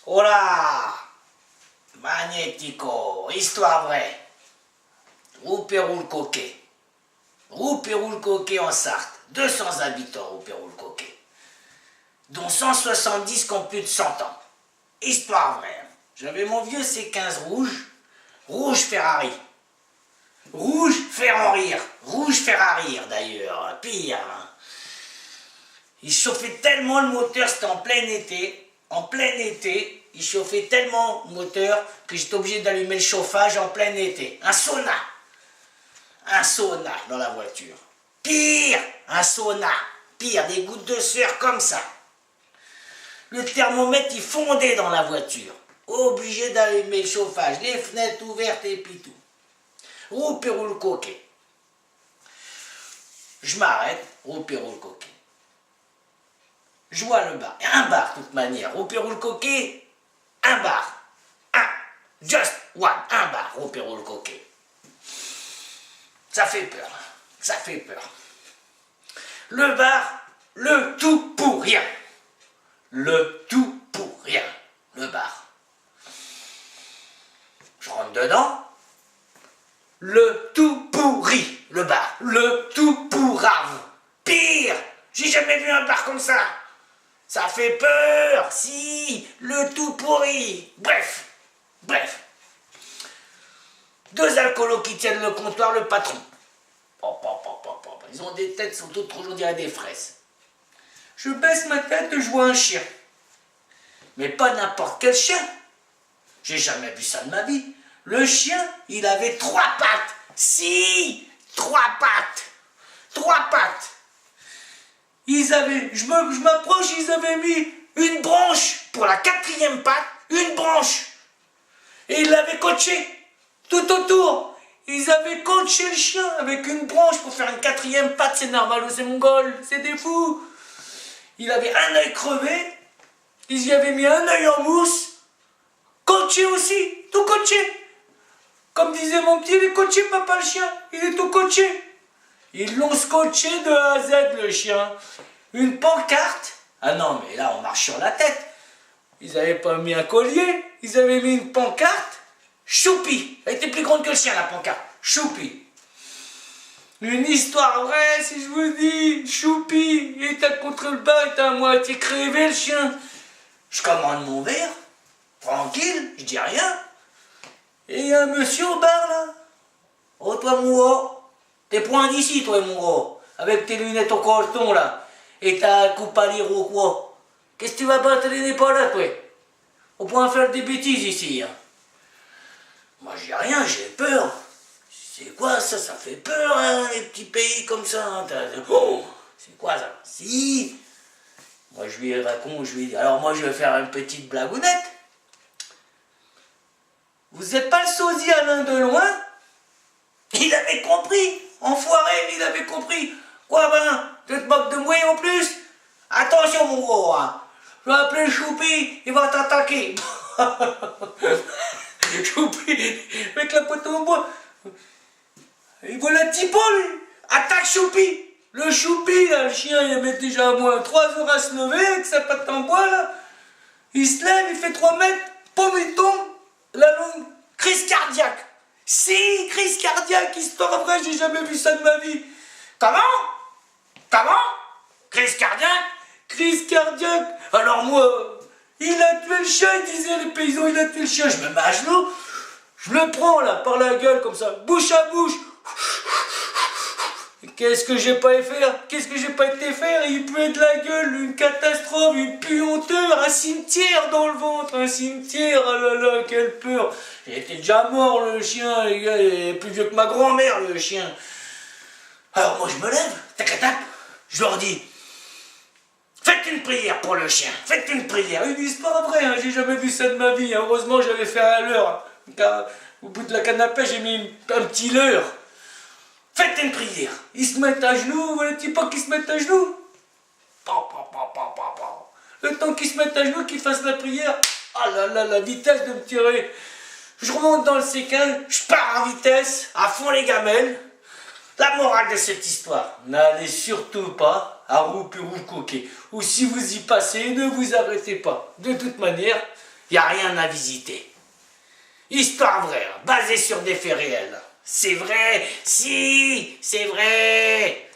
Oh là! Magnético, histoire vraie. Roux-Pérou-le-Coquet. Roux-Pérou-le-Coquet en Sarthe. 200 habitants, Roux-Pérou-le-Coquet. Dont 170 qui ont plus de 100 ans. Histoire vraie. J'avais mon vieux C15 rouge. Rouge Ferrari. Rouge fait en rire. Rouge Ferrari d'ailleurs. Pire. Il chauffait tellement le moteur, c'était en plein été. En plein été, il chauffait tellement le moteur que j'étais obligé d'allumer le chauffage en plein été. Un sauna. Un sauna dans la voiture. Pire, un sauna. Pire, des gouttes de sueur comme ça. Le thermomètre, il fondait dans la voiture. Obligé d'allumer le chauffage, les fenêtres ouvertes et puis tout. Roux-Pérou-le-Coquet. Je m'arrête, Roux-Pérou-le-Coquet. Je vois le bar. Un bar, de toute manière. Roux-Pérou-le-Coquet, un bar. Un. Just one. Un bar, Roux-Pérou-le-Coquet. Ça fait peur. Ça fait peur. Le bar, le tout pour rien. Le tout pour rien. Le bar. Je rentre dedans. Le tout pourri. Le bar. Le tout pourrave. Pire. J'ai jamais vu un bar comme ça. Ça fait peur, si, le tout pourri. Bref. Deux alcoolos qui tiennent le comptoir, le patron. Ils ont des têtes, sont toutes toujours dirait des fraises. Je baisse ma tête et je vois un chien. Mais pas n'importe quel chien. J'ai jamais vu ça de ma vie. Le chien, il avait 3 pattes. Si, 3 pattes. 3 pattes. Je m'approche, ils avaient mis une branche pour la 4e patte, une branche. Et ils l'avaient coaché tout autour. Ils avaient coaché le chien avec une branche pour faire une 4e patte, c'est normal, c'est mongol, c'est des fous. Il avait un œil crevé, ils y avaient mis un œil en mousse, coaché aussi, tout coaché. Comme disait mon petit, il est coaché papa le chien, il est tout coaché. Ils l'ont scotché de A à Z, le chien. Une pancarte. Ah non, mais là, on marche sur la tête. Ils n'avaient pas mis un collier. Ils avaient mis une pancarte. Choupi. Elle était plus grande que le chien, la pancarte. Choupi. Une histoire vraie, si je vous dis. Choupi. Il était contre le bas, il était à moitié crevé, le chien. Je commande mon verre. Tranquille, je dis rien. Et il y a un monsieur au bar, là. Oh, toi, mon gars. T'es point d'ici, toi, mon gros, avec tes lunettes au coton, là, et ta coupe à lire ou quoi. Qu'est-ce que tu vas battre les nez pas là, toi? On pourra faire des bêtises ici, hein. Moi, j'ai rien, j'ai peur. C'est quoi ça? Ça fait peur, hein, les petits pays comme ça. Hein. Oh, c'est quoi ça? Si. Moi, je lui raconte, je lui dis, alors moi, je vais faire une petite blagounette. Vous n'êtes pas le sosie Alain de loin? Il avait compris. Enfoiré, il avait compris. Quoi ben, tu te moques de moi en plus? Attention mon gros, hein. Je vais appeler Choupi, il va t'attaquer. Choupi, avec la pote en bois. Il voit la typo, lui. Attaque Choupi. Le Choupi, là, le chien, il avait déjà au moins 3 heures à se lever avec sa patte en bois, là. Il se lève, il fait 3 mètres, pomme, il tombe, la longue crise cardiaque. Si, crise cardiaque, histoire vraie, j'ai jamais vu ça de ma vie. Comment? Crise cardiaque? Crise cardiaque. Alors moi, il a tué le chien, ils disaient les paysans, il a tué le chien. Je me mets à genoux, je le prends là, par la gueule comme ça, bouche à bouche. Qu'est-ce que j'ai pas été faire? Qu'est-ce que j'ai pas été faire? Il puait de la gueule, une catastrophe, une puanteur, un cimetière dans le ventre, un cimetière, oh là là, quelle peur. Il était déjà mort le chien, les gars, il est plus vieux que ma grand-mère le chien. Alors moi je me lève, tac tac, je leur dis, faites une prière pour le chien, faites une prière. Ils disent pas vrai, hein, j'ai jamais vu ça de ma vie, hein. Heureusement j'avais fait un leurre, car au bout de la canne à pêche j'ai mis un petit leurre. Faites une prière. Ils se mettent à genoux, voilà les petits pas qui se mettent à genoux. Le temps qu'ils se mettent à genoux, qu'ils fassent la prière, ah là là, la vitesse de me tirer. Je remonte dans le C15, je pars en vitesse, à fond les gamelles. La morale de cette histoire, n'allez surtout pas à Roux-Pérou-le-Coquet. Ou si vous y passez, ne vous arrêtez pas. De toute manière, Il n'y a rien à visiter. Histoire vraie, basée sur des faits réels. C'est vrai, si, c'est vrai.